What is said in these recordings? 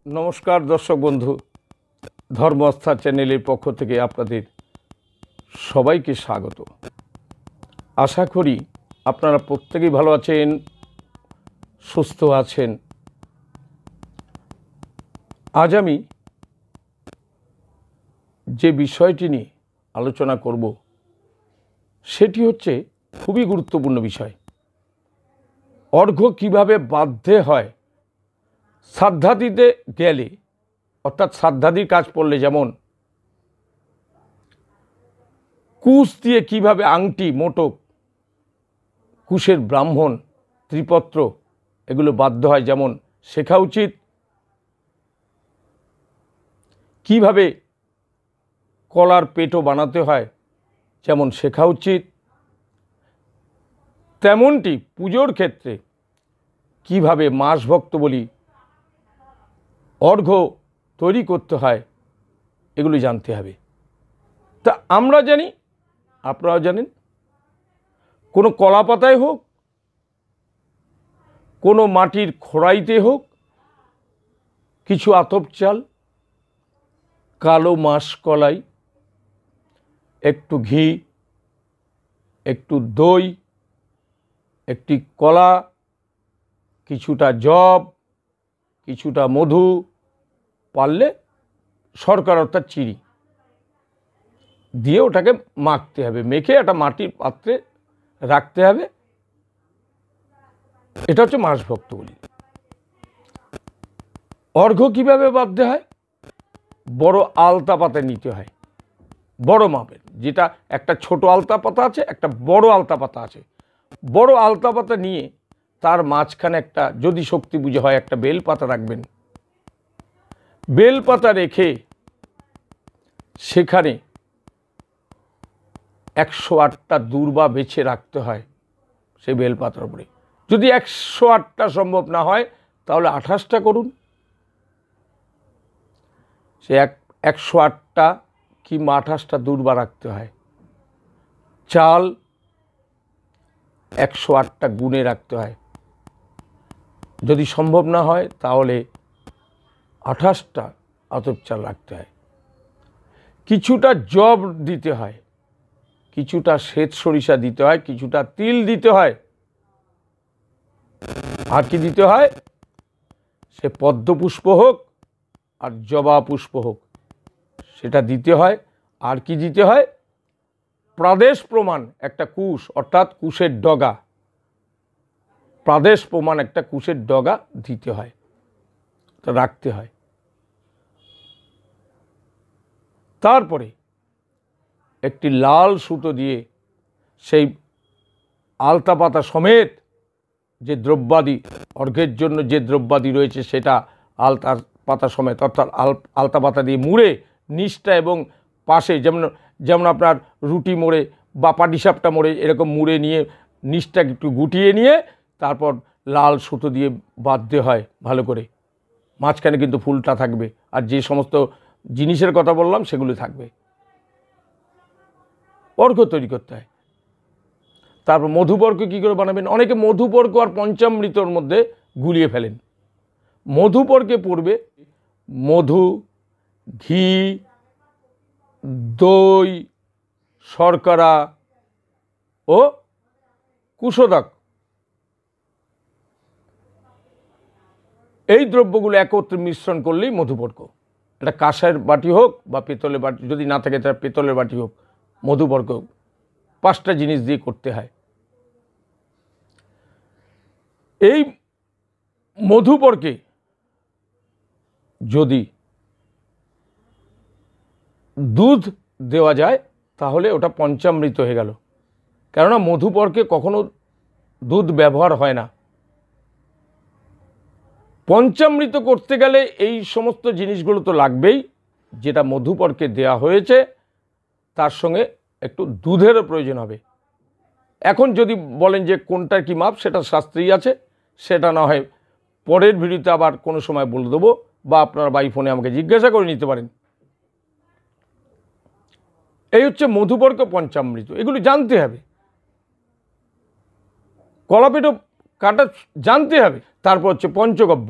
नमस्कार दर्शक बंधु धर्म आस्था चैनल पक्ष থেকে আপনাদের সবাইকে স্বাগত। আশা করি আপনারা প্রত্যেকেই ভালো আছেন, সুস্থ আছেন। আজ আমি যে বিষয়টি নিয়ে আলোচনা করব সেটি হচ্ছে খুবই গুরুত্বপূর্ণ বিষয়। অর্ঘ্য কিভাবে বাধ্যে হয় শ্রাদ্ধাদিতে গেলে, অর্থাৎ শ্রাদ্ধাদির কাজ পড়লে যেমন কুশ দিয়ে কিভাবে আংটি, মোটক, কুশের ব্রাহ্মণ, ত্রিপত্র এগুলো বাধ্য হয় যেমন শেখা উচিত, কিভাবে কলার পেটও বানাতে হয় যেমন শেখা উচিত, তেমনটি পুজোর ক্ষেত্রে কিভাবে মাসভক্তবলী অর্ঘ্য তৈরি করতে হয় এগুলি জানতে হবে। তা আমরা জানি, আপনারাও জানেন, কোনো কলা পাতায় হোক, কোনো মাটির খোড়াইতে হোক, কিছু আতপ চাল, কালো মাসকলাই, একটু ঘি, একটু দই, একটি কলা, কিছুটা জব, কিছুটা মধু, পারলে শর্করা অর্থাৎ চিনি দিয়ে ওটাকে মাখতে হবে, মেখে একটা মাটির পাত্রে রাখতে হবে। এটা হচ্ছে মাসভক্তবলী। অর্ঘ্য কীভাবে বাধ্যে হয়? বড় আলতা পাতা নিতে হয়, বড় মাপের, যেটা একটা ছোট আলতা পাতা আছে, একটা বড় আলতা পাতা আছে। বড় আলতা পাতা নিয়ে তার মাঝখানে একটা, যদি শক্তি পুজো হয়, একটা বেল পাতা রাখবেন। বেল পাতা রেখে সেখানে 108টা দূর্বা বেছে রাখতে হয় সেই বেল পাতার উপরে। যদি 108টা সম্ভব না হয় তাহলে 28টা করুন। সে 108টা কিংবা 28টা দূর্বা রাখতে হয়। চাল 108টা গুণে রাখতে হয়। যদি সম্ভব না হয় তাহলে 28টা আতপ চাল রাখতে হয়। কিছুটা জব দিতে হয়, কিছুটা শ্বেত সরিষা দিতে হয়, কিছুটা তিল দিতে হয়। আর কি দিতে হয়? সে পদ্মপুষ্প হোক আর জবা পুষ্প হোক, সেটা দিতে হয়। আর কি দিতে হয়? প্রাদেশ প্রমাণ একটা কুশ, অর্থাৎ কুশের ডগা, প্রাদেশ প্রমাণ একটা কুশের ডগা দিতে হয়, রাখতে হয়। তারপরে একটি লাল সুতো দিয়ে সেই আলতা পাতা সমেত যে দ্রব্যাদি, অর্ঘ্যের জন্য যে দ্রব্যাদি রয়েছে সেটা আলতা পাতা সমেত, অর্থাৎ আলতা পাতা দিয়ে মুড়ে নিচটা এবং পাশে, যেমন আপনার রুটি মোড়ে বা পাটিসাপটা মোড়ে এরকম মুড়ে নিয়ে নিচটা একটু গুটিয়ে নিয়ে তারপর লাল সুতো দিয়ে বাঁধতে হয় ভালো করে। মাঝখানে কিন্তু ফুলটা থাকবে, আর যে সমস্ত জিনিসের কথা বললাম সেগুলো থাকবে। অর্ঘ্য তৈরি করতে হয়। তারপর মধুপর্ক কী করে বানাবেন? অনেকে মধুপর্ক আর পঞ্চামৃতর মধ্যে গুলিয়ে ফেলেন। মধুপর্কে পড়বে মধু, ঘি, দই, শর্করা ও কুশোদক, এই দ্রব্যগুলো একত্রে মিশ্রণ করলেই মধুপর্ক। এটা কাঁসার বাটি হোক বা পেতলের বাটি, যদি না থাকে তাহলে পেতলের বাটি হোক, মধুপর্ক 5টা জিনিস দিয়ে করতে হয়। এই মধুপর্কে যদি দুধ দেওয়া যায় তাহলে ওটা পঞ্চামৃত হয়ে গেল, কেননা মধুপর্কে কখনো দুধ ব্যবহার হয় না। পঞ্চামৃত করতে গেলে এই সমস্ত জিনিসগুলো তো লাগবেই, যেটা মধুপর্কে দেওয়া হয়েছে তার সঙ্গে একটু দুধেরও প্রয়োজন হবে। এখন যদি বলেন যে কোনটার কি মাপ, সেটা শাস্ত্রেই আছে, সেটা না হয় পরের ভিডিওতে আবার কোনো সময় বলে দেবো, বা আপনার বাই ফোনে আমাকে জিজ্ঞাসা করে নিতে পারেন। এই হচ্ছে মধুপর্ক, পঞ্চামৃত, এগুলো জানতে হবে। কলাপেটও কাটা জানতে হবে। তারপর হচ্ছে পঞ্চগব্য।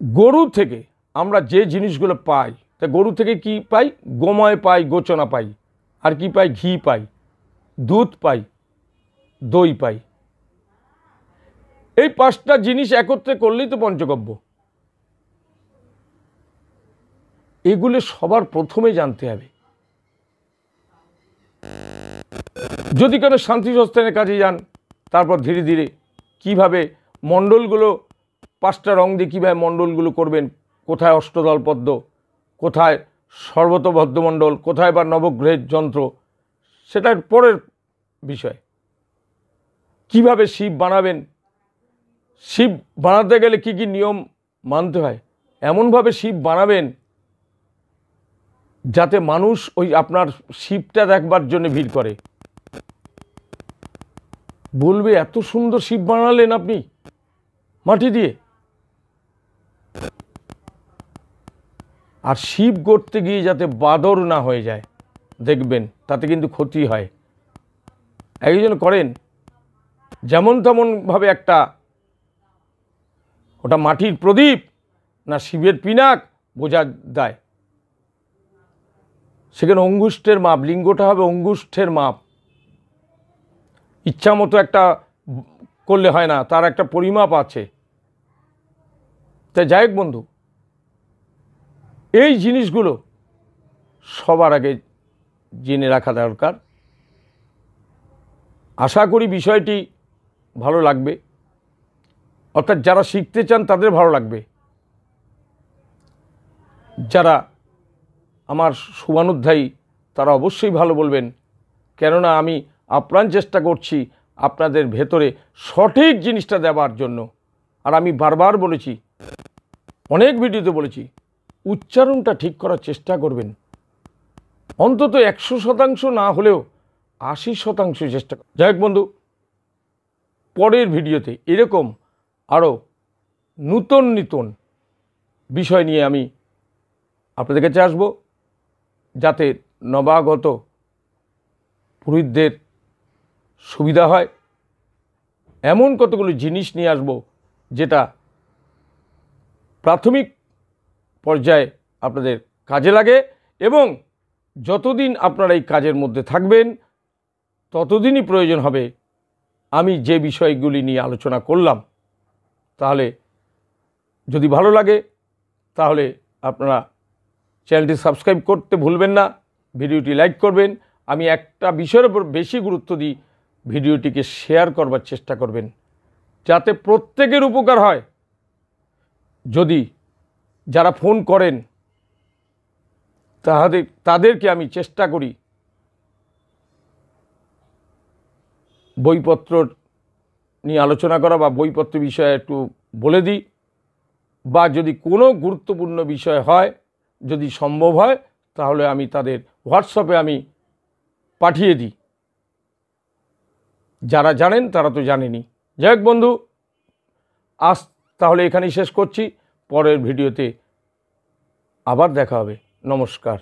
গরু থেকে আমরা যে জিনিসগুলো পাই, তা গরু থেকে কি পাই? গোময় পাই, গোচনা পাই, আর কি পাই? ঘি পাই, দুধ পাই, দই পাই। এই 5টা জিনিস একত্রে করলেই তো পঞ্চগব্য। এগুলো সবার প্রথমে জানতে হবে। যদি কোনো শান্তি সংস্থানের কাজে যান, তারপর ধীরে ধীরে কীভাবে মণ্ডলগুলো 5টা রং দিয়ে কীভাবে মণ্ডলগুলো করবেন, কোথায় অষ্টদল পদ্ম, কোথায় সর্বতবদ্ধমণ্ডল, কোথায় বা নবগ্রহের যন্ত্র, সেটার পরের বিষয়। কিভাবে শিব বানাবেন, শিব বানাতে গেলে কি কি নিয়ম মানতে হয়, এমনভাবে শিব বানাবেন যাতে মানুষ ওই আপনার শিবটা দেখবার জন্য ভিড় করে, বলবে এত সুন্দর শিব বানালেন আপনি মাটি দিয়ে। আর শিব গড়তে গিয়ে যাতে বাদর না হয়ে যায়, দেখবেন তাতে কিন্তু ক্ষতি হয়। একজন করেন যেমন তেমনভাবে একটা, ওটা মাটির প্রদীপ না শিবের পিনাক বোঝা দেয়। সেখানে অঙ্গুষ্ঠের মাপ, লিঙ্গটা হবে অঙ্গুষ্ঠের মাপ। ইচ্ছা মতো একটা করলে হয় না, তার একটা পরিমাপ আছে। তাই যাই হোক বন্ধু, এই জিনিসগুলো সবার আগে জেনে রাখা দরকার। আশা করি বিষয়টি ভালো লাগবে, অর্থাৎ যারা শিখতে চান তাদের ভালো লাগবে। যারা আমার শুভানুধ্যায়ী তারা অবশ্যই ভালো বলবেন, কেননা আমি আপ্রাণ চেষ্টা করছি আপনাদের ভেতরে সঠিক জিনিসটা দেওয়ার জন্য। আর আমি বারবার বলেছি, অনেক ভিডিওতে বলেছি, উচ্চারণটা ঠিক করার চেষ্টা করবেন। অন্তত 100% না হলেও 80% চেষ্টা করবেন। যাই হোক বন্ধু, পরের ভিডিওতে এরকম আরও নূতন নূতন বিষয় নিয়ে আমি আপনাদের কাছে আসবো, যাতে নবাগত পুরোহিতদের সুবিধা হয়। এমন কতগুলো জিনিস নিয়ে আসব যেটা প্রাথমিক পর্যায়ে আপনাদের কাজে লাগে, এবং যতদিন আপনারা এই কাজের মধ্যে থাকবেন ততদিনই প্রয়োজন হবে আমি যে বিষয়গুলি নিয়ে আলোচনা করলাম। তাহলে যদি ভালো লাগে তাহলে আপনারা চ্যানেলটি সাবস্ক্রাইব করতে ভুলবেন না, ভিডিওটি লাইক করবেন। আমি একটা বিষয়ের উপর বেশি গুরুত্ব দিই, ভিডিওটিকে শেয়ার করবার চেষ্টা করবেন যাতে প্রত্যেকের উপকার হয়। যদি যারা ফোন করেন তাদেরকে আমি চেষ্টা করি বইপত্র নিয়ে আলোচনা করা বা বইপত্র বিষয়ে একটু বলে দিই, বা যদি কোনো গুরুত্বপূর্ণ বিষয় হয়, যদি সম্ভব হয়, তাহলে আমি তাদের হোয়াটসঅ্যাপে আমি পাঠিয়ে দিই। যারা জানেন তারা তো জানেনই। যাই হোক বন্ধু, আজ তাহলে এখানেই শেষ করছি। পরের ভিডিওতে আবার দেখা হবে। নমস্কার।